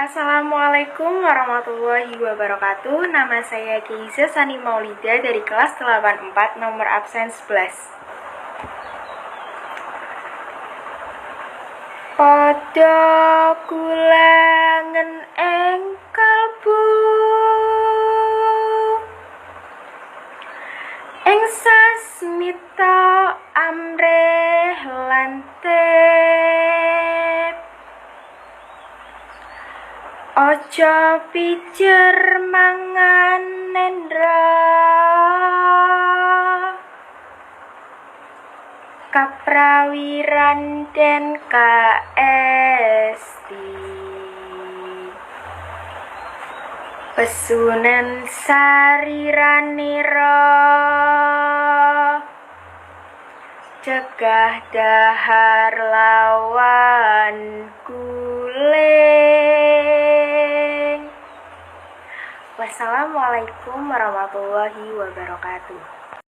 Assalamualaikum warahmatullahi wabarakatuh. Nama saya Keiza Sani Maulida dari kelas 84 nomor absen 11. Pada kulangen ing kalbu ing sasmita amrih lantip, ojo pijer mangan nendra, kaprawiran den kaesti, pesunen sariranira, cegah dahar lawan guling. Wassalamualaikum warahmatullahi wabarakatuh.